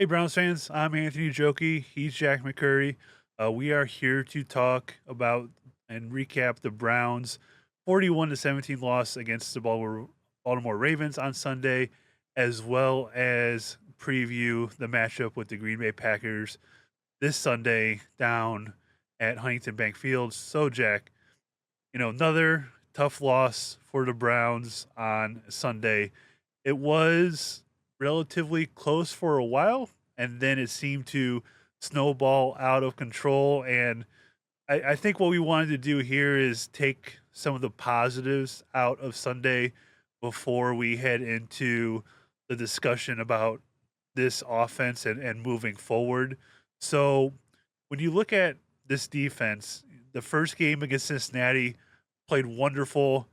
Hey, Browns fans. I'm Anthony Jokey. He's Jack McCurry. We are here to talk about and recap the Browns' 41-17 loss against the Baltimore Ravens on Sunday, as well as preview the matchup with the Green Bay Packers this Sunday down at Huntington Bank Field. So, Jack, another tough loss for the Browns on Sunday. It was relatively close for a while, and then it seemed to snowball out of control. And I think what we wanted to do here is take some of the positives out of Sunday before we head into the discussion about this offense and moving forward. So when you look at this defense, the first game against Cincinnati played wonderful,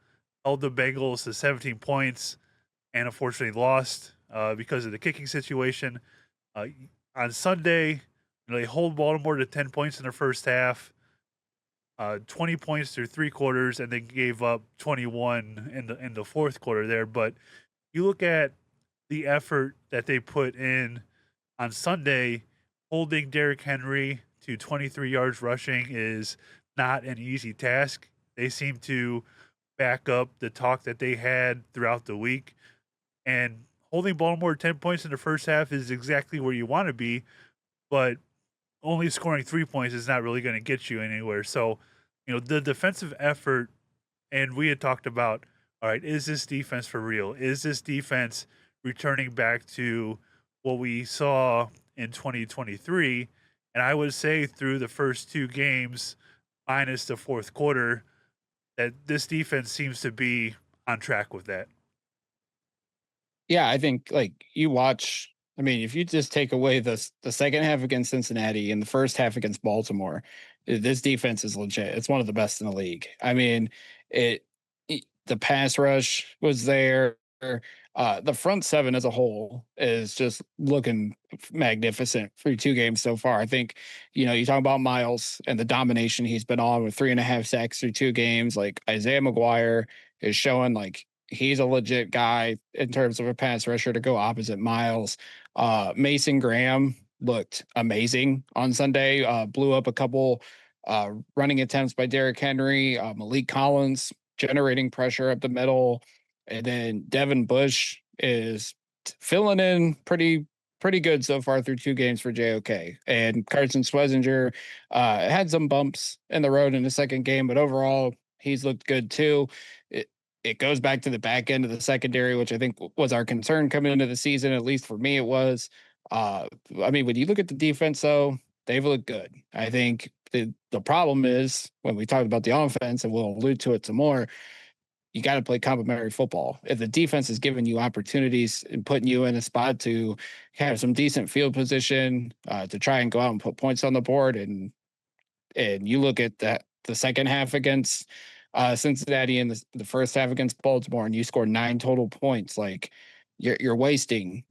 held the Bengals to 17 points, and unfortunately lost because of the kicking situation. Uh, on Sunday, they hold Baltimore to 10 points in the first half, 20 points through three quarters, and then gave up 21 in the fourth quarter there. But you look at the effort that they put in on Sunday, holding Derrick Henry to 23 yards rushing is not an easy task. They seem to back up the talk that they had throughout the week. And holding Baltimore 10 points in the first half is exactly where you want to be, but only scoring 3 points is not really going to get you anywhere. So, the defensive effort, and we had talked about, all right, is this defense for real? Is this defense returning back to what we saw in 2023? And I would say through the first two games, minus the fourth quarter, that this defense seems to be on track with that. Yeah, I think you watch. I mean, if you just take away the second half against Cincinnati and the first half against Baltimore, this defense is legit. It's one of the best in the league. I mean, the pass rush was there. The front seven as a whole is just looking magnificent through two games so far. I think you talk about Miles and the domination he's been on with 3.5 sacks through two games. Like Isaiah McGuire is showing he's a legit guy in terms of a pass rusher to go opposite Miles. Mason Graham looked amazing on Sunday. Blew up a couple running attempts by Derrick Henry. Malik Collins generating pressure up the middle, and then Devin Bush is filling in pretty good so far through two games for JOK. And Carson Schwezinger had some bumps in the road in the second game, but overall he's looked good too. It goes back to the back end of the secondary, which I think was our concern coming into the season. At least for me, it was. I mean, when you look at the defense, though, they've looked good. I think the problem is when we talk about the offense, and we'll allude to it some more. You got to play complementary football. If the defense is giving you opportunities and putting you in a spot to have some decent field position to try and go out and put points on the board, and you look at the second half against Cincinnati and the first half against Baltimore, and you score 9 total points. Like you're wasting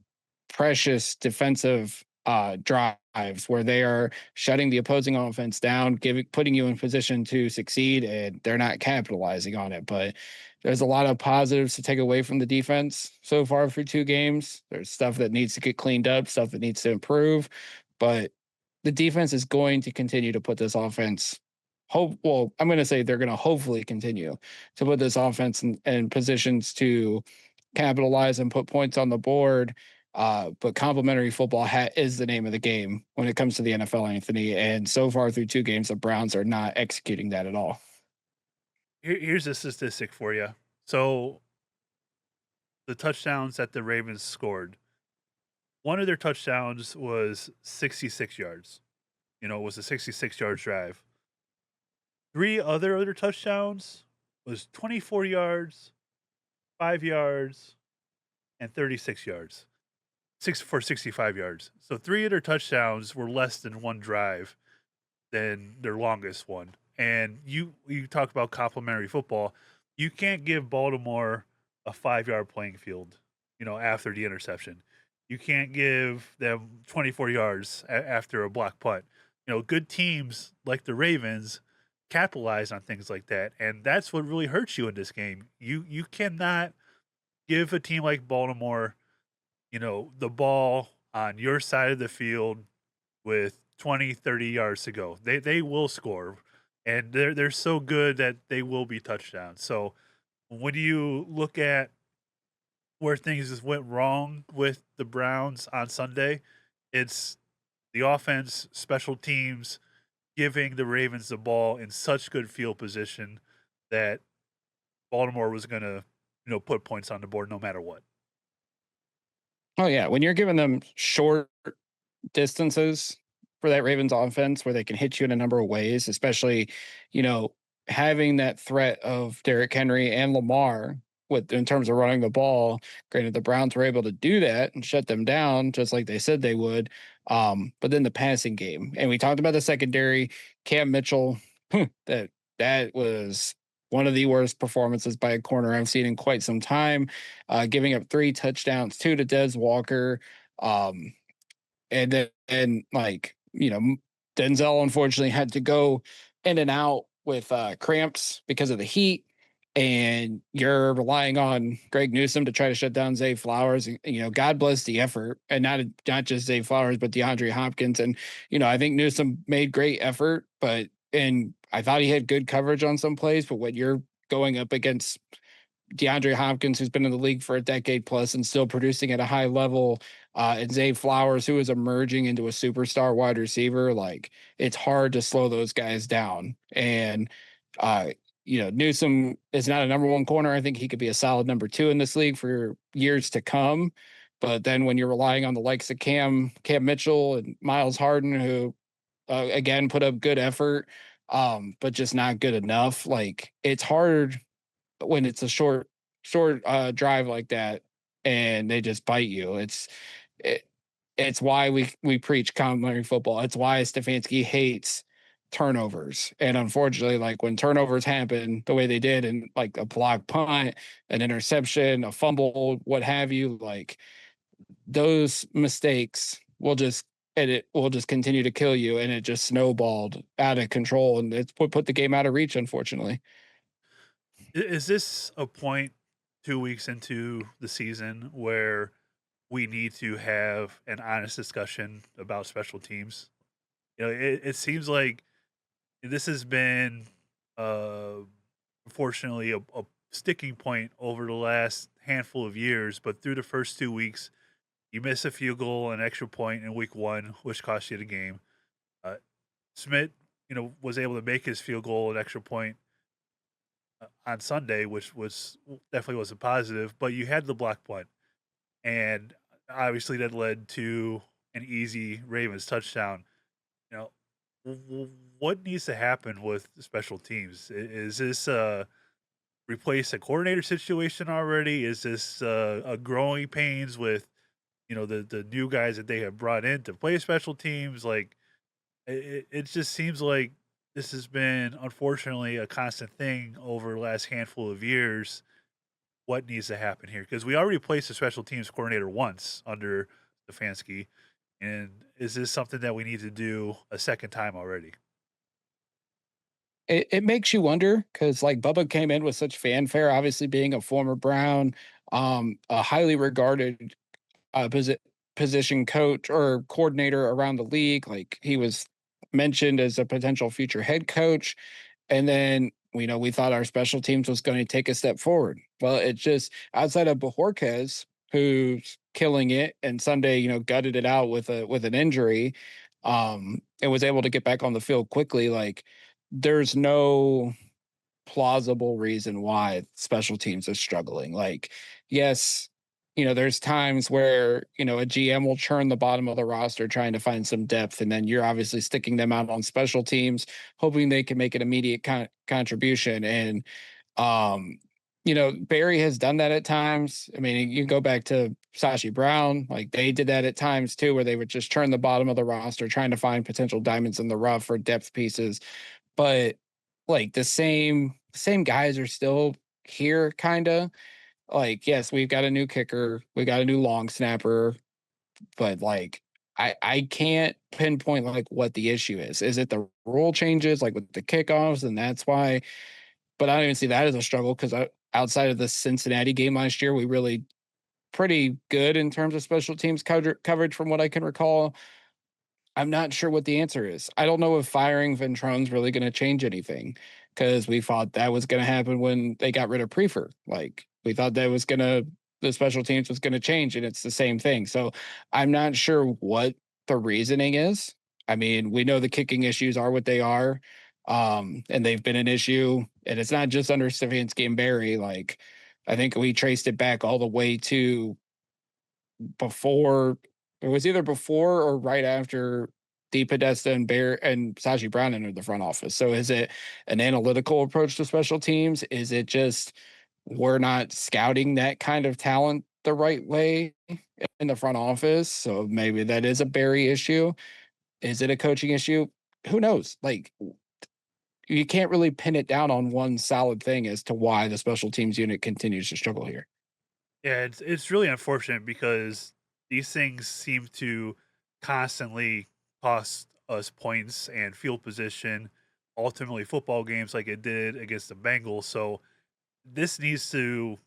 precious defensive drives where they are shutting the opposing offense down, putting you in position to succeed, and they're not capitalizing on it. But there's a lot of positives to take away from the defense so far through two games. There's stuff that needs to get cleaned up, stuff that needs to improve, but the defense is going to continue to put this offense I'm going to say they're going to hopefully continue to put this offense in positions to capitalize and put points on the board. But complementary football is the name of the game when it comes to the NFL, Anthony. And so far through two games, the Browns are not executing that at all. Here's a statistic for you. So the touchdowns that the Ravens scored, one of their touchdowns was 66 yards. It was a 66-yard drive. Three other touchdowns was 24 yards, 5 yards, and 36 yards. 65 yards. So three of their touchdowns were less than one drive than their longest one. And you talk about complimentary football. You can't give Baltimore a 5-yard playing field, after the interception. You can't give them 24 yards after a block punt. Good teams like the Ravens capitalize on things like that, and that's what really hurts you in this game. You cannot give a team like Baltimore, the ball on your side of the field with 20, 30 yards to go. They will score, and they're so good that they will be touchdowns. So when you look at where things just went wrong with the Browns on Sunday, it's the offense, special teams, giving the Ravens the ball in such good field position that Baltimore was gonna, put points on the board no matter what. Oh yeah, when you're giving them short distances for that Ravens offense where they can hit you in a number of ways, especially, you know, having that threat of Derrick Henry and Lamar with in terms of running the ball. Granted, the Browns were able to do that and shut them down just like they said they would. But then the passing game, and we talked about the secondary, Cam Mitchell, that was one of the worst performances by a corner I've seen in quite some time, giving up 3 touchdowns, two to Des Walker. Um, and then and like Denzel unfortunately had to go in and out with cramps because of the heat, and you're relying on Greg Newsome to try to shut down Zay Flowers. God bless the effort, and not just Zay Flowers but DeAndre Hopkins. And I think Newsome made great effort, and I thought he had good coverage on some plays, but when you're going up against DeAndre Hopkins, who's been in the league for a decade plus and still producing at a high level, and Zay Flowers, who is emerging into a superstar wide receiver, like it's hard to slow those guys down. And uh, Newsom is not a number one corner. I think he could be a solid number two in this league for years to come. But then when you're relying on the likes of Cam Mitchell and Miles Harden, who again put up good effort, but just not good enough, like it's hard when it's a short drive like that and they just bite you. It, it's why we preach complimentary football. It's why Stefanski hates turnovers. And unfortunately, like when turnovers happen the way they did, and like a block punt, an interception, a fumble, what have you, like those mistakes it will just continue to kill you, and it just snowballed out of control, and it's put the game out of reach, unfortunately. Is this a point 2 weeks into the season where we need to have an honest discussion about special teams? It seems like this has been, uh, unfortunately, a sticking point over the last handful of years, but through the first 2 weeks, you miss a field goal, an extra point in week 1, which cost you the game. Uh, Smith, was able to make his field goal, an extra point, on Sunday, which was definitely was a positive, but you had the block punt, and obviously that led to an easy Ravens touchdown. You know, what needs to happen with special teams? Is this replace a coordinator situation already? Is this a growing pains with the new guys that they have brought in to play special teams? Like it just seems like this has been unfortunately a constant thing over the last handful of years. What needs to happen here? Because we already placed a special teams coordinator once under Stefanski, and is this something that we need to do a second time already? It makes you wonder because like Bubba came in with such fanfare, obviously being a former Brown, a highly regarded uh, posi- position coach or coordinator around the league. Like he was mentioned as a potential future head coach. And then we thought our special teams was going to take a step forward. Well, it's just outside of Bajorquez, who's killing it, and Sunday, gutted it out with an injury, and was able to get back on the field quickly. Like there's no plausible reason why special teams is struggling. Like, yes, there's times where, a GM will churn the bottom of the roster trying to find some depth, and then you're obviously sticking them out on special teams, hoping they can make an immediate contribution. And, Barry has done that at times. I mean, you go back to Sashi Brown, like they did that at times too, where they would just turn the bottom of the roster trying to find potential diamonds in the rough or depth pieces. But like the same guys are still here, kind of. Like, yes, we've got a new kicker, we got a new long snapper, but like I can't pinpoint like what the issue is. Is it the rule changes like with the kickoffs, and that's why? But I don't even see that as a struggle because outside of the Cincinnati game last year, we really pretty good in terms of special teams coverage from what I can recall. I'm not sure what the answer is. I don't know if firing Ventrone's really going to change anything because we thought that was going to happen when they got rid of Prefer. Like we thought that was going to the special teams was going to change, and it's the same thing. So I'm not sure what the reasoning is. I mean, we know the kicking issues are what they are, and they've been an issue, and it's not just under Stefanski and Barry. Like I think we traced it back all the way to before it was either before or right after D Podesta and Bear and Saji Brown entered the front office. So is it an analytical approach to special teams? Is it just we're not scouting that kind of talent the right way in the front office? So maybe that is a Barry issue. Is it a coaching issue? Who knows? Like you can't really pin it down on one solid thing as to why the special teams unit continues to struggle here. Yeah, it's really unfortunate because these things seem to constantly cost us points and field position, ultimately football games like it did against the Bengals. So this needs to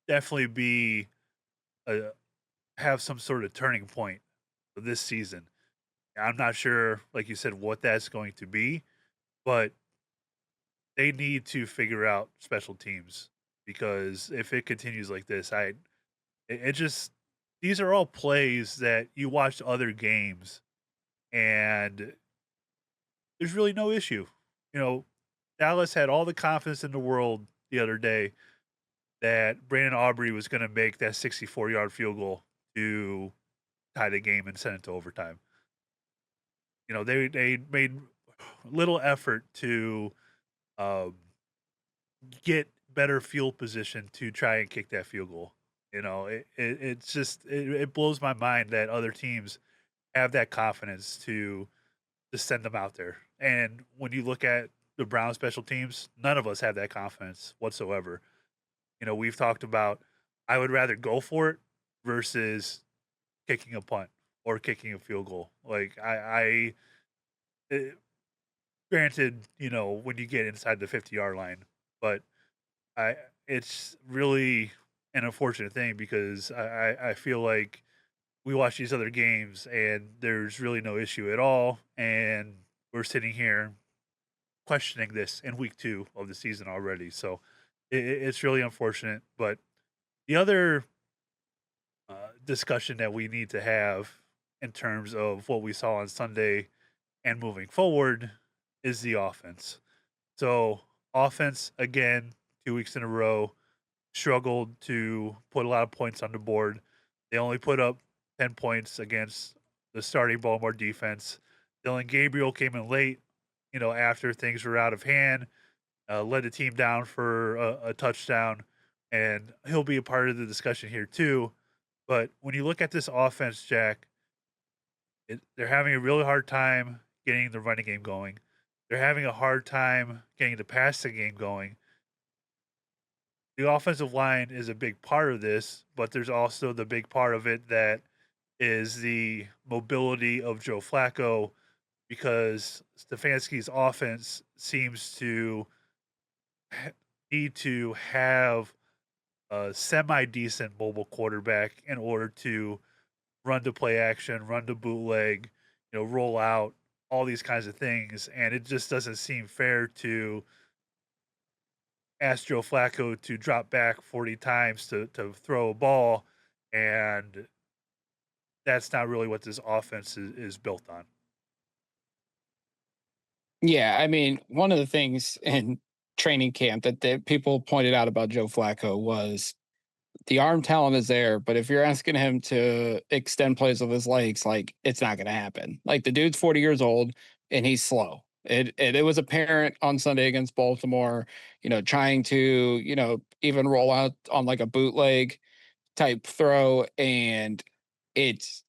definitely be a, have some sort of turning point for this season. I'm not sure, like you said, what that's going to be, but they need to figure out special teams because if it continues like this, it just these are all plays that you watch other games and there's really no issue. You know, Dallas had all the confidence in the world the other day that Brandon Aubrey was going to make that 64-yard field goal to tie the game and send it to overtime. You know, they made little effort to um, get better field position to try and kick that field goal. You know, it's just it blows my mind that other teams have that confidence to send them out there. And when you look at the Brown special teams, none of us have that confidence whatsoever. You know, we've talked about I would rather go for it versus kicking a punt or kicking a field goal. Like eh, granted, you know, when you get inside the 50-yard line, but I it's really an unfortunate thing because I feel like we watch these other games and there's really no issue at all, and we're sitting here questioning this in week 2 of the season already. So it's really unfortunate. But the other discussion that we need to have in terms of what we saw on Sunday and moving forward is the offense. So offense again, 2 weeks in a row, struggled to put a lot of points on the board. They only put up 10 points against the starting Baltimore defense. Dylan Gabriel came in late, you know, after things were out of hand, led the team down for a touchdown, and he'll be a part of the discussion here too. But when you look at this offense, Jack, they're having a really hard time getting the running game going. They're having a hard time getting the passing game going. The offensive line is a big part of this, but there's also the big part of it that is the mobility of Joe Flacco because Stefanski's offense seems to need to have a semi decent mobile quarterback in order to run to play action, run to bootleg, you know, roll out, all these kinds of things. And it just doesn't seem fair to ask Joe Flacco to drop back 40 times to throw a ball. And that's not really what this offense is built on. Yeah, I mean, one of the things in training camp that the people pointed out about Joe Flacco was the arm talent is there, but if you're asking him to extend plays with his legs, like it's not going to happen. Like the dude's 40 years old and he's slow. It was apparent on Sunday against Baltimore, trying to, even roll out on like a bootleg type throw, and it's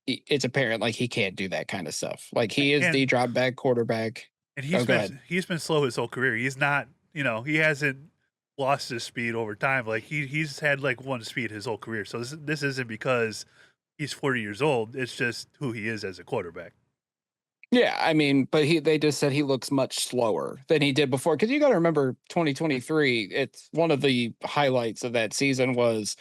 apparent like he can't do that kind of stuff. Like he is the And drop back quarterback. and Oh, go ahead. he's been slow his whole career. He's not, you know, he hasn't lost his speed over time. Like he's had like one speed his whole career. So this isn't because he's 40 years old. It's just who he is as a quarterback. Yeah, I mean, but they just said he looks much slower than he did before. Because you got to remember, 2023. It's one of the highlights of that season was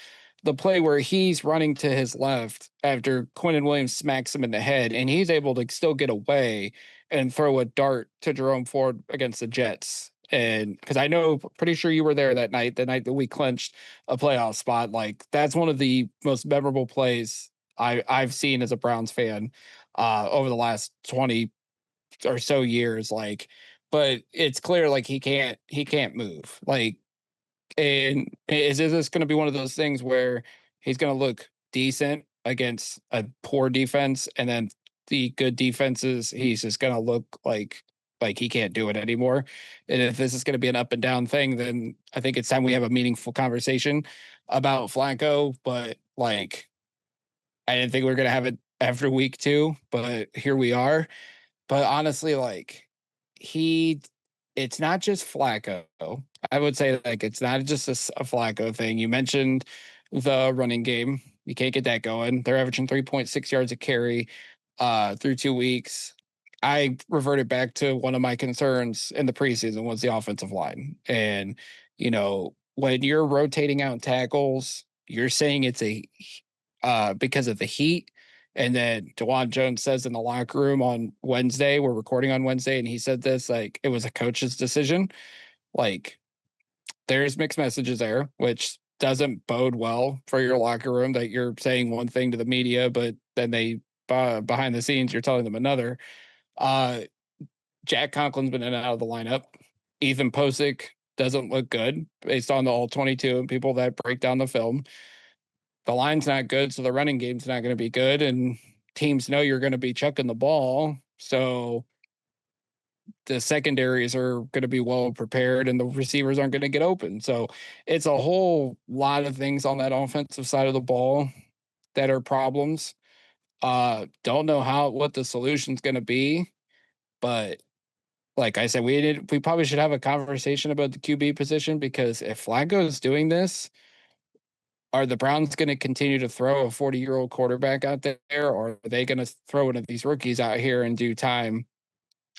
the play where he's running to his left after Quentin Williams smacks him in the head, and he's able to still get away and throw a dart to Jerome Ford against the Jets. And because I know, pretty sure you were there that night, the night that we clinched a playoff spot. Like that's one of the most memorable plays I've seen as a Browns fan over the last 20 or so years. Like, but it's clear like he can't move. Like, and is this going to be one of those things where he's going to look decent against a poor defense, and then the good defenses, he's just going to look like he can't do it anymore? And if this is going to be an up and down thing, then I think it's time we have a meaningful conversation about Flacco. But like, I didn't think we were going to have it after week 2, but here we are. But honestly, like he it's not just Flacco. I would say like it's not just a Flacco thing. You mentioned the running game. You can't get that going. They're averaging 3.6 yards a carry through 2 weeks. I reverted back to one of my concerns in the preseason was the offensive line. And, when you're rotating out tackles, you're saying it's because of the heat. And then Dewan Jones says in the locker room on Wednesday, we're recording on Wednesday, and he said this like it was a coach's decision. Like there's mixed messages there, which doesn't bode well for your locker room that you're saying one thing to the media, but then behind the scenes you're telling them another. Uh, Jack Conklin's been in and out of the lineup. Ethan Posick doesn't look good based on the all 22 and people that break down the film. The line's not good, so the running game's not going to be good, and teams know you're going to be chucking the ball. So the secondaries are going to be well prepared and the receivers aren't going to get open. So it's a whole lot of things on that offensive side of the ball that are problems. Don't know what the solution's going to be, but like I said, we probably should have a conversation about the QB position, because if Flacco is doing this, are the Browns going to continue to throw a 40-year-old quarterback out there, or are they going to throw one of these rookies out here in due time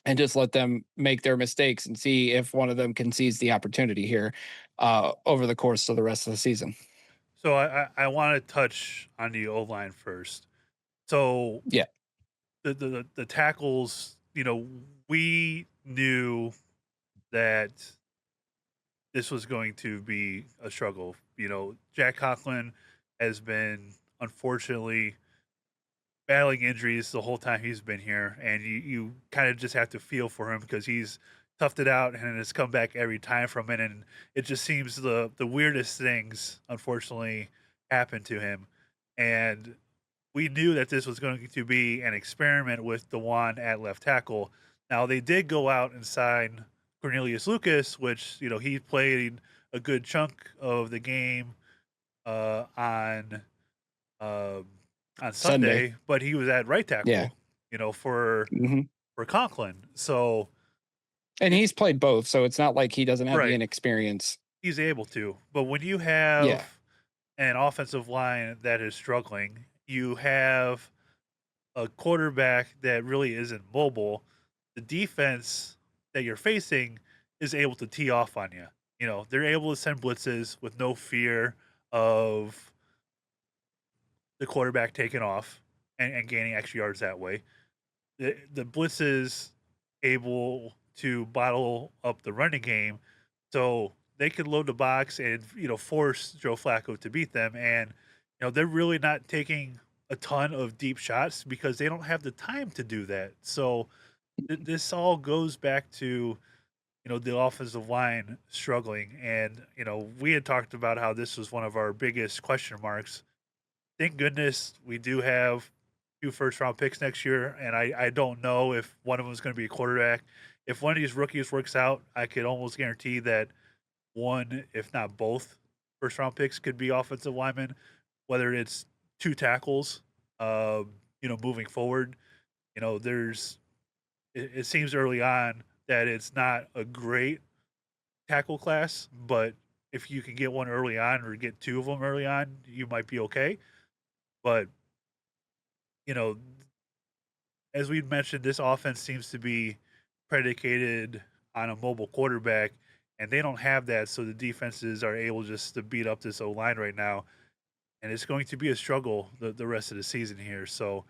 and just let them make their mistakes and see if one of them can seize the opportunity here over the course of the rest of the season? So I want to touch on the O line first. So Yeah. the tackles, we knew that this was going to be a struggle. Jack Conklin has been unfortunately battling injuries the whole time he's been here, and you kind of just have to feel for him because he's toughed it out and has come back every time from it, and it just seems the weirdest things unfortunately happen to him, and we knew that this was going to be an experiment with Dewan at left tackle. Now they did go out and sign Cornelius Lucas, which he played a good chunk of the game on um, on Sunday. Sunday, but he was at right Yeah. tackle, for Hmm. Conklin. So And he's played both, so it's not like he doesn't have the right, inexperience. he's able to. But when you Yeah. have an offensive line that is struggling, you have a quarterback that really isn't mobile. The defense that you're facing is able to tee off on you. They're able to send blitzes with no fear of the quarterback taking off and gaining extra yards that way. The blitz is able to bottle up the running game, so they can load the box and force Joe Flacco to beat them. And they're really not taking a ton of deep shots because they don't have the time to do that. So this all goes back to the offensive line struggling, and we had talked about how this was one of our biggest question marks. Thank goodness we do have 2 first-round picks next year, and I don't know if one of them is gonna be a quarterback. If one of these rookies works out, I could almost guarantee that one, if not both, first-round picks could be offensive linemen, whether it's 2 tackles, moving forward. There's it seems early on that it's not a great tackle class, but if you can get one early on or get 2 of them early on, you might be okay. But, you know, as we mentioned, this offense seems to be predicated on a mobile quarterback, and they don't have that. So the defenses are able just to beat up this O line right now. and it's going to be a struggle the rest of the season here. So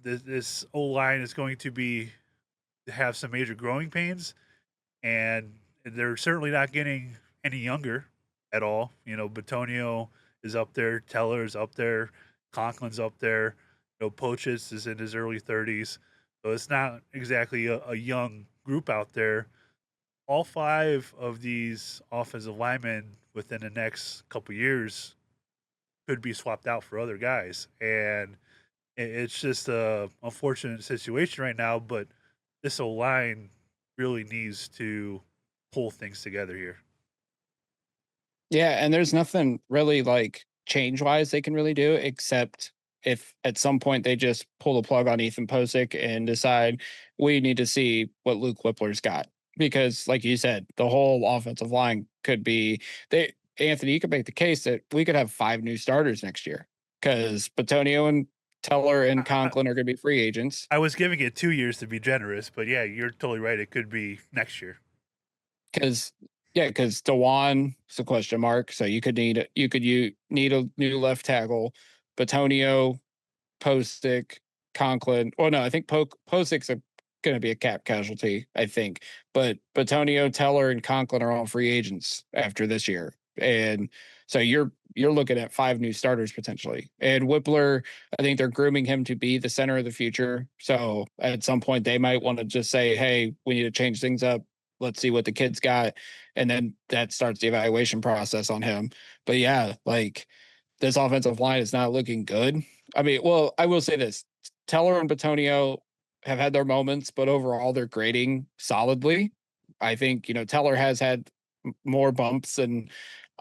this O line is going to be have some major growing pains, and they're certainly not getting any younger at all. Batonio is up there, Teller is up there, Conklin's up there. Pochis is in his early 30s, so it's not exactly a young group out there. All five of these offensive linemen within the next couple years could be swapped out for other guys, and it's just a unfortunate situation right now. But this O line really needs to pull things together here. Yeah, and there's nothing really like change wise they can really do except if at some point they just pull the plug on Ethan Posick and decide we need to see what Luke Whippler's got. Because like you said, the whole offensive line could be they Anthony, you could make the case that we could have five new starters next year because Batonio and Teller and I, Conklin are going to be free agents. I was giving it 2 years to be generous, but yeah, you're totally right. It could be next year. Because yeah, because Dewan is a question mark. So you need a new left tackle. Batonio, Postic, Conklin. Oh no, I think Postic's going to be a cap casualty. I think, but Batonio, Teller, and Conklin are all free agents after this year, and so you're looking at five new starters potentially. And Whippler, I think they're grooming him to be the center of the future. So at some point they might want to just say, "Hey, we need to change things up. Let's see what the kid's got," and then that starts the evaluation process on him. But yeah, like this offensive line is not looking good. I mean, well, I will say this: Teller and Batonio have had their moments, but overall they're grading solidly. I think Teller has had more bumps than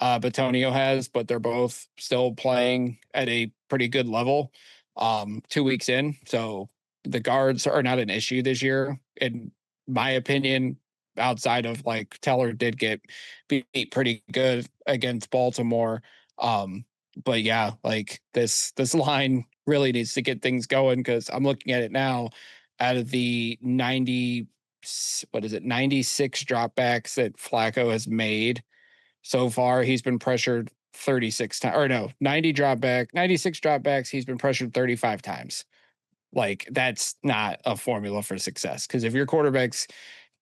Batonio has, but they're both still playing at a pretty good level. 2 weeks in, so the guards are not an issue this year, in my opinion. Outside of like Teller did get beat pretty good against Baltimore. Um, but yeah, like this line really needs to get things going because I'm looking at it now. Out of the 90, what is it, 96 dropbacks that Flacco has made so far, he's been pressured 36 times. Or no, 96 dropbacks. He's been pressured 35 times. Like that's not a formula for success because if your quarterback's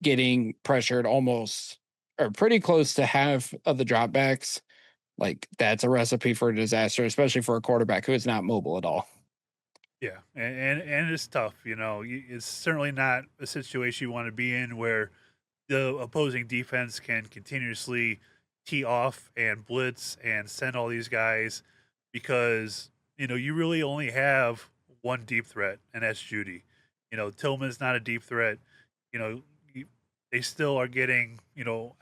getting pressured almost or pretty close to half of the dropbacks, like that's a recipe for a disaster, especially for a quarterback who is not mobile at all. Yeah, and it's tough. It's certainly not a situation you want to be in where the opposing defense can continuously tee off and blitz and send all these guys because you really only have one deep threat, and that's Judy. Tillman's not a deep threat. You know, you- they still are getting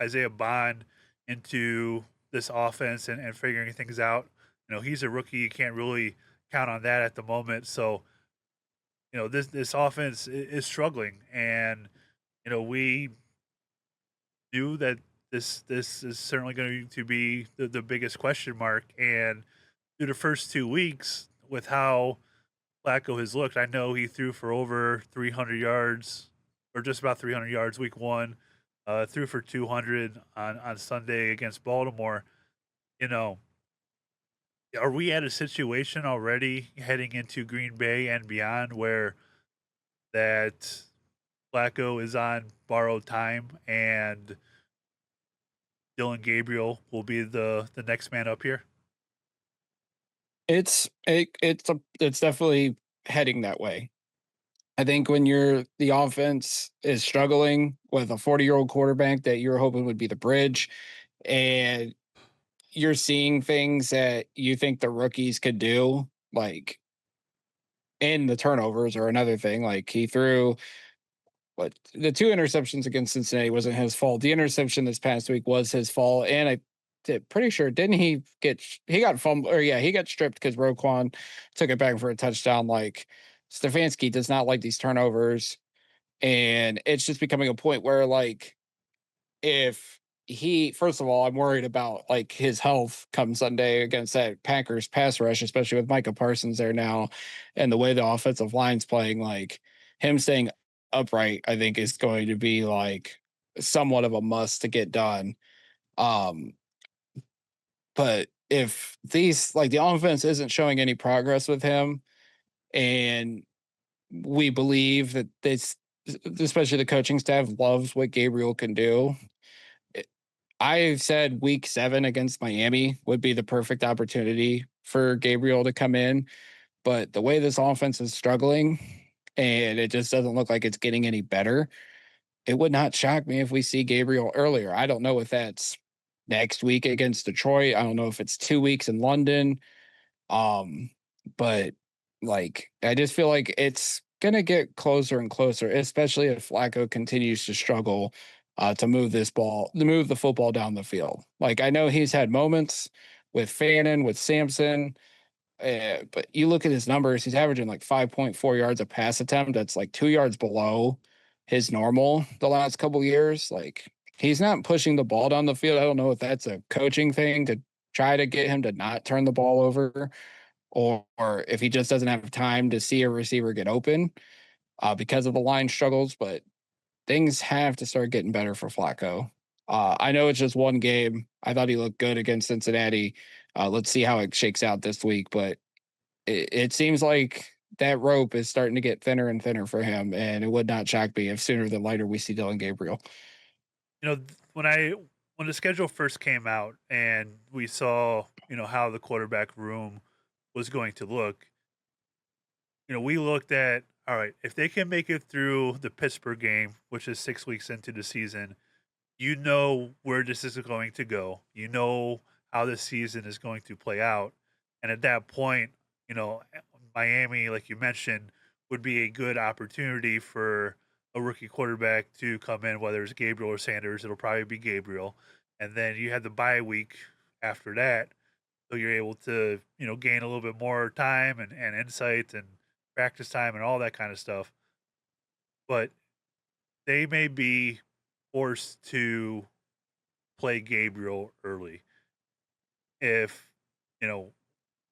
Isaiah Bond into this offense and figuring things out. He's a rookie. You can't really count on that at the moment. So this offense is struggling, and we knew that this is certainly going to be the biggest question mark. And through the first 2 weeks, with how Flacco has looked, I know he threw for over 300 yards, or just about 300 yards week one, threw for 200 on Sunday against Baltimore. You know, are we at a situation already heading into Green Bay and beyond where that Flacco is on borrowed time and Dylan Gabriel will be the next man up here? It's definitely heading that way. I think when the offense is struggling with a 40-year-old quarterback that you're hoping would be the bridge, and you're seeing things that you think the rookies could do, like in the turnovers or another thing. Like he threw what the two interceptions against Cincinnati wasn't his fault. The interception this past week was his fault, and pretty sure didn't he got fumbled or yeah he got stripped because Roquan took it back for a touchdown. Like Stefanski does not like these turnovers, and it's just becoming a point where like if he first of all, I'm worried about like his health come Sunday against that Packers pass rush, especially with Micah Parsons there now, and the way the offensive line's playing. Like him staying upright, I think is going to be like somewhat of a must to get done. Um, but if these like the offense isn't showing any progress with him, and we believe that this, especially the coaching staff, loves what Gabriel can do. I said week 7 against Miami would be the perfect opportunity for Gabriel to come in, but the way this offense is struggling and it just doesn't look like it's getting any better, it would not shock me if we see Gabriel earlier. I don't know if that's next week against Detroit. I don't know if it's 2 weeks in London. Um, but like I just feel like it's gonna get closer and closer, especially if Flacco continues to struggle to move the football down the field. Like I know he's had moments with Fannin, with Sampson, but you look at his numbers, he's averaging like 5.4 yards a pass attempt. That's like 2 yards below his normal the last couple years. Like he's not pushing the ball down the field. I don't know if that's a coaching thing to try to get him to not turn the ball over, or if he just doesn't have time to see a receiver get open because of the line struggles. But things have to start getting better for Flacco. I know it's just one game. I thought he looked good against Cincinnati. Let's see how it shakes out this week. But it seems like that rope is starting to get thinner and thinner for him. And it would not shock me if sooner than later we see Dylan Gabriel. When the schedule first came out and we saw, how the quarterback room was going to look, we looked at, all right, if they can make it through the Pittsburgh game, which is 6 weeks into the season, where this is going to go. You know how this season is going to play out. And at that point, you know, Miami, like you mentioned, would be a good opportunity for a rookie quarterback to come in, whether it's Gabriel or Sanders. It'll probably be Gabriel. And then you have the bye week after that. So you're able to, gain a little bit more time and insight and practice time and all that kind of stuff. But they may be forced to play Gabriel early. If, you know,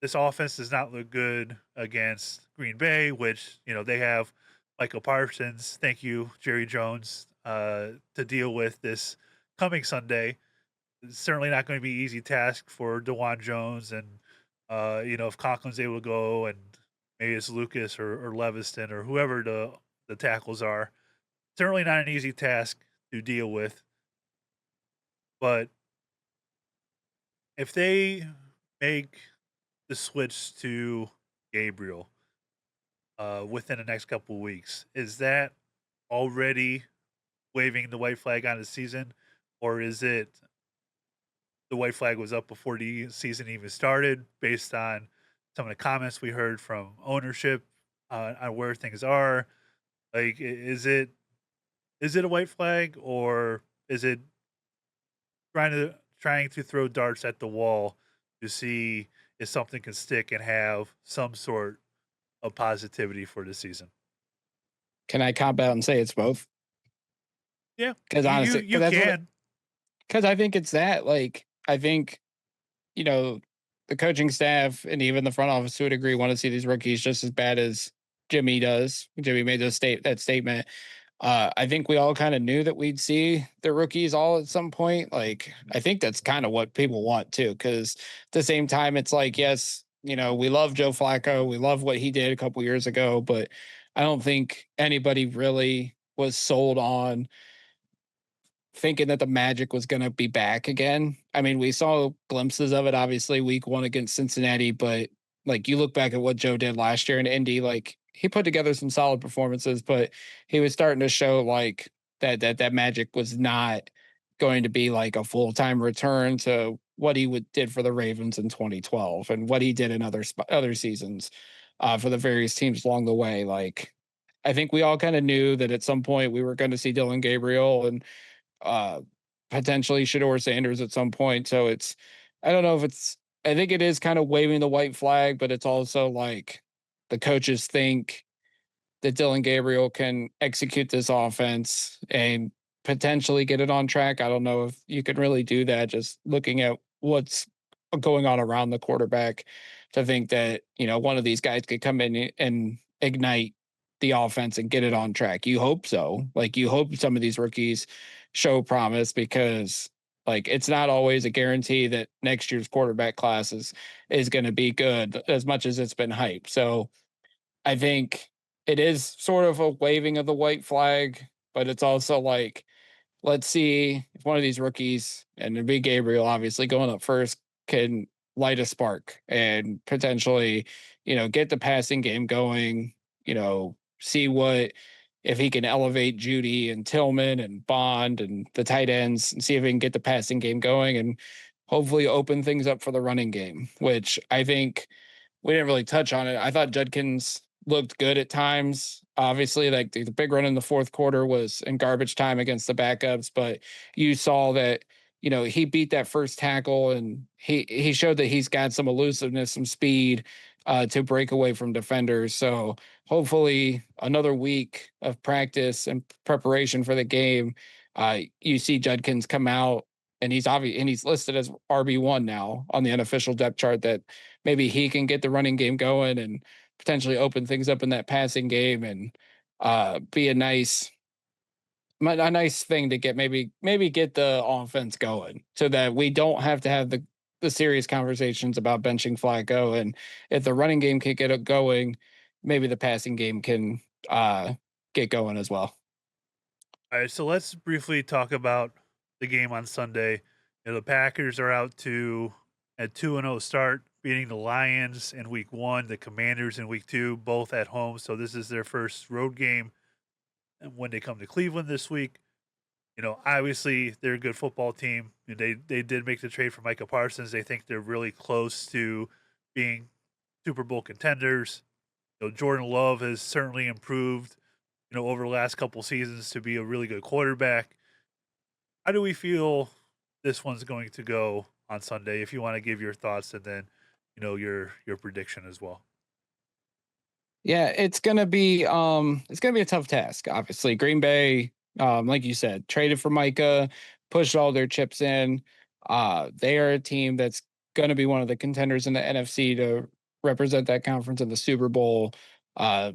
this offense does not look good against Green Bay, which, they have Michael Parsons, thank you, Jerry Jones, to deal with this coming Sunday. It's certainly not going to be an easy task for DeJuan Jones. And, if Conklin's able to go and maybe it's Lucas or Leviston or whoever the tackles are, certainly not an easy task to deal with. But if they make the switch to Gabriel within the next couple of weeks, is that already waving the white flag on the season, or is it the white flag was up before the season even started, based on some of the comments we heard from ownership on where things are? Like, is it a white flag, or is it trying to throw darts at the wall to see if something can stick and have some sort of positivity for the season? Can I cop out and say it's both? Yeah, Because you you honestly, you can. because I think it's that. Like, I think, you know, the coaching staff and even the front office would agree want to see these rookies just as bad as Jimmy does. Jimmy made that statement. I think we all kind of knew that we'd see the rookies all at some point. Like, I think that's kind of what people want too. Because at the same time, it's like, yes, we love Joe Flacco, we love what he did a couple years ago, but I don't think anybody really was sold on thinking that the magic was going to be back again. I mean, we saw glimpses of it, obviously, week 1 against Cincinnati, but like you look back at what Joe did last year in Indy, like he put together some solid performances, but he was starting to show like that magic was not going to be like a full-time return to what he did for the Ravens in 2012 and what he did in other seasons for the various teams along the way. Like, I think we all kind of knew that at some point we were going to see Dylan Gabriel and uh potentially Shador Sanders at some point. So I don't know if I think it is kind of waving the white flag, but it's also like the coaches think that Dylan Gabriel can execute this offense and potentially get it on track. I don't know if you can really do that just looking at what's going on around the quarterback, to think that, one of these guys could come in and ignite the offense and get it on track. You hope so. Like, you hope some of these rookies show promise, because Like it's not always a guarantee that next year's quarterback class is going to be good as much as it's been hyped. So I think it is sort of a waving of the white flag, but it's also like, let's see if one of these rookies, and it'd be Gabriel, obviously going up first, can light a spark and potentially, get the passing game going. See what if he can elevate Judy and Tillman and Bond and the tight ends, and see if he can get the passing game going and hopefully open things up for the running game, which I think we didn't really touch on it. I thought Judkins looked good at times. Obviously, like the big run in the fourth quarter was in garbage time against the backups, but you saw that he beat that first tackle and he showed that he's got some elusiveness, some speed to break away from defenders. So hopefully, another week of practice and preparation for the game, you see Judkins come out and he's listed as RB1 now on the unofficial depth chart. That maybe he can get the running game going and potentially open things up in that passing game and be a nice thing to get maybe get the offense going so that we don't have to have the serious conversations about benching Flacco. And if the running game can get it going, maybe the passing game can get going as well. All right, so let's briefly talk about the game on Sunday. The Packers are out to a 2-0 start, beating the Lions in week 1, the Commanders in week 2, both at home. So this is their first road game when they come to Cleveland this week. Obviously they're a good football team. They did make the trade for Micah Parsons. They think they're really close to being Super Bowl contenders. Jordan Love has certainly improved, over the last couple seasons to be a really good quarterback. How do we feel this one's going to go on Sunday? If you want to give your thoughts and then, your prediction as well. Yeah, it's gonna be a tough task. Obviously, Green Bay, like you said, traded for Micah, pushed all their chips in. They are a team that's gonna be one of the contenders in the NFC to represent that conference in the Super Bowl.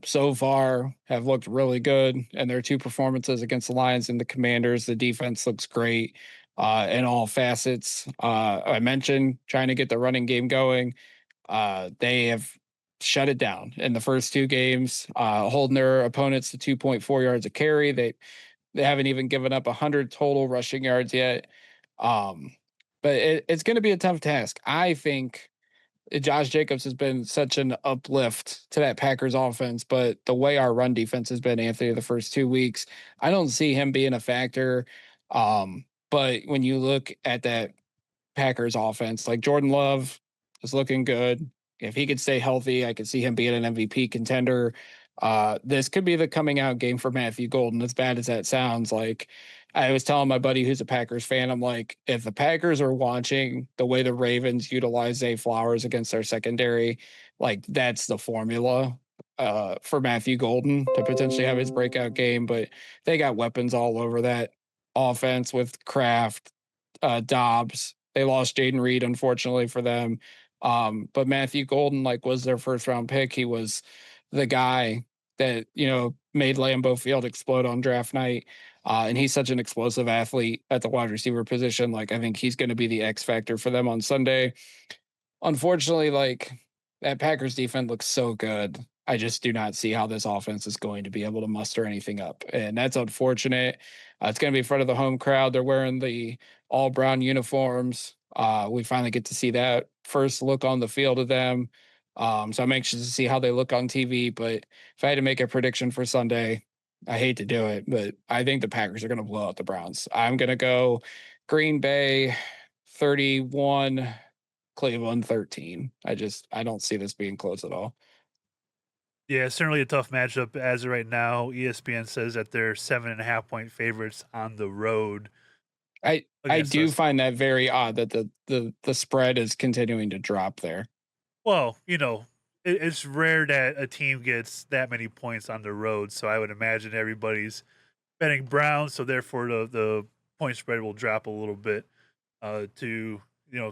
So far, have looked really good, and their two performances against the Lions and the Commanders, the defense looks great in all facets. I mentioned trying to get the running game going. They have shut it down in the first two games, holding their opponents to 2.4 yards a carry. They haven't even given up 100 total rushing yards yet. Um, but it's going to be a tough task. I think Josh Jacobs has been such an uplift to that Packers offense, but the way our run defense has been, Anthony, the first 2 weeks, I don't see him being a factor. But when you look at that Packers offense. Like Jordan Love is looking good. If he could stay healthy, I could see him being an MVP contender. This could be the coming out game for Matthew Golden, as bad as that sounds. Like I was telling my buddy who's a Packers fan, I'm like, if the Packers are watching the way the Ravens utilize Zay Flowers against their secondary, like that's the formula for Matthew Golden to potentially have his breakout game. But they got weapons all over that offense with Kraft, Dobbs. They lost Jaden Reed, unfortunately for them. But Matthew Golden, like, was their first round pick. He was the guy that made Lambeau Field explode on draft night. And he's such an explosive athlete at the wide receiver position. Like, I think he's going to be the X factor for them on Sunday. Unfortunately, like that Packers defense looks so good. I just do not see how this offense is going to be able to muster anything up. And that's unfortunate. It's going to be in front of the home crowd. They're wearing the all brown uniforms. We finally get to see that first look on the field of them. So I'm anxious to see how they look on TV. But if I had to make a prediction for Sunday, I hate to do it, but I think the Packers are going to blow out the Browns. I'm going to go Green Bay 31, Cleveland 13. I don't see this being close at all. Yeah, certainly a tough matchup as of right now. ESPN says that they're 7.5 point favorites on the road I against do us. find that very odd that the spread is continuing to drop there. Well, it's rare that a team gets that many points on the road. So I would imagine everybody's betting Browns. So therefore, the point spread will drop a little bit to,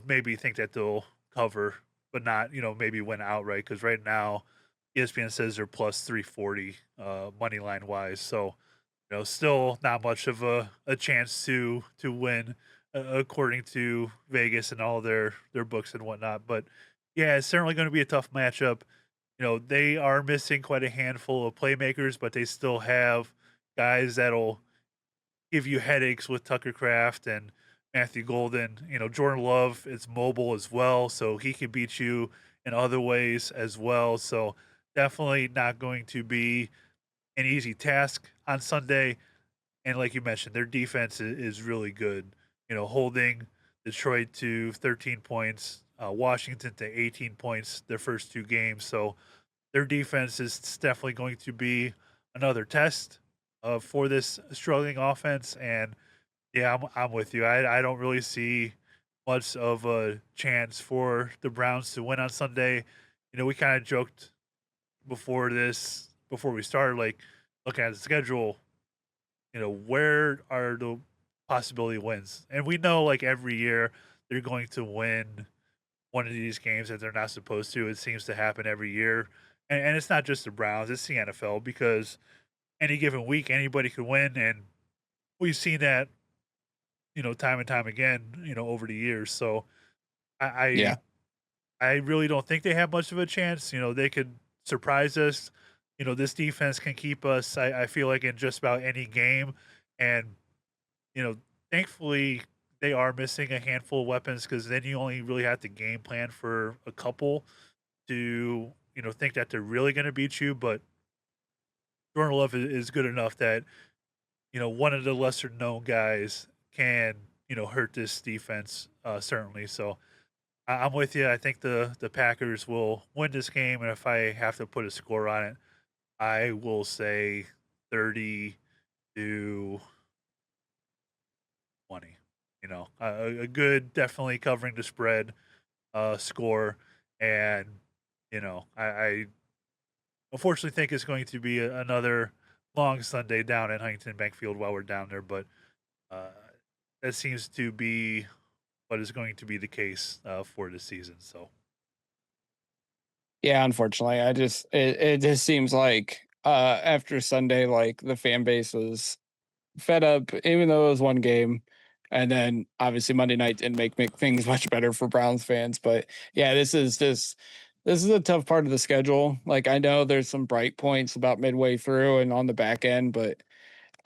maybe think that they'll cover, but not, maybe win outright. Because right now, ESPN says they're plus 340 money line wise. So, still not much of a chance to win according to Vegas and all their books and whatnot. But yeah, it's certainly going to be a tough matchup. They are missing quite a handful of playmakers, but they still have guys that'll give you headaches with Tucker Craft and Matthew Golden. Jordan Love is mobile as well, so he can beat you in other ways as well. So definitely not going to be an easy task on Sunday. And like you mentioned, their defense is really good. Holding Detroit to 13 points, Washington to 18 points their first two games. So their defense is definitely going to be another test for this struggling offense. And yeah, I'm with you. I don't really see much of a chance for the Browns to win on Sunday. We kind of joked before we started, like looking at the schedule. Where are the possibility wins? And we know, like every year, they're going to win one of these games that they're not supposed to. It seems to happen every year, and it's not just the Browns; it's the NFL because any given week anybody could win, and we've seen that time and time again over the years. So I I, Yeah. I really don't think they have much of a chance. They could surprise us. This defense can keep us. I feel like in just about any game, and you know, thankfully they are missing a handful of weapons because then you only really have to game plan for a couple to think that they're really going to beat you. But Jordan Love is good enough that one of the lesser known guys can hurt this defense certainly. So I'm with you. I think the Packers will win this game, and if I have to put a score on it, I will say 30 to 20. A good, definitely covering the spread score, and I unfortunately think it's going to be another long Sunday down at Huntington Bank Field while we're down there, but uh, that seems to be what is going to be the case for this season. So Yeah, unfortunately, it just seems like after Sunday, like the fan base was fed up, even though it was one game. And then obviously Monday night didn't make things much better for Browns fans. But yeah, this is a tough part of the schedule. Like I know there's some bright points about midway through and on the back end, but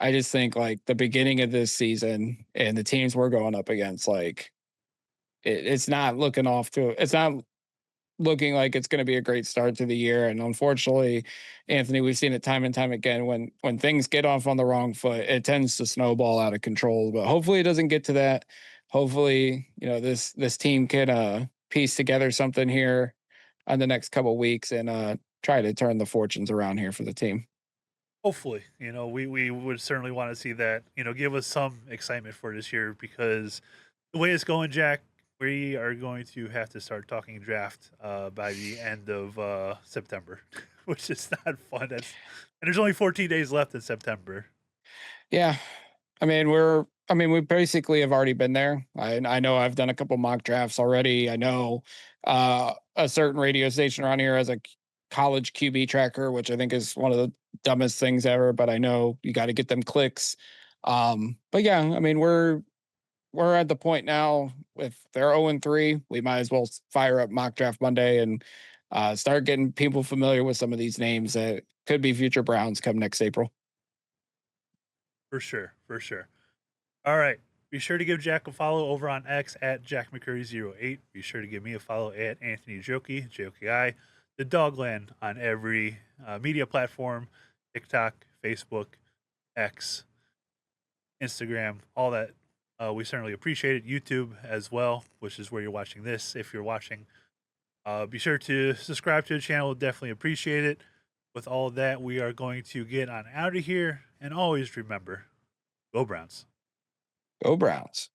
I just think like the beginning of this season and the teams we're going up against, like it's not looking like it's going to be a great start to the year. And unfortunately, Anthony, we've seen it time and time again. When things get off on the wrong foot, it tends to snowball out of control. But hopefully, it doesn't get to that. Hopefully, this team can piece together something here on the next couple of weeks and try to turn the fortunes around here for the team. hopefully, we would certainly want to see that, give us some excitement for this year because the way it's going, Jack, we are going to have to start talking draft by the end of September, which is not fun. And there's only 14 days left in September. Yeah, I mean, we basically have already been there. I know I've done a couple mock drafts already. I know a certain radio station around here has a college QB tracker, which I think is one of the dumbest things ever. But I know you got to get them clicks. But yeah, I mean, we're at the point now with they're 0-3. We might as well fire up mock draft Monday and start getting people familiar with some of these names that could be future Browns come next April. For sure, for sure. All right. Be sure to give Jack a follow over on X at JackMcCurry08. Be sure to give me a follow at Anthony Joki, JOKI, the Dogland on every media platform, TikTok, Facebook, X, Instagram, all that. We certainly appreciate it. YouTube as well, which is where you're watching this. If you're watching, be sure to subscribe to the channel. We'll definitely appreciate it. With all that, we are going to get on out of here. And always remember, go Browns. Go Browns.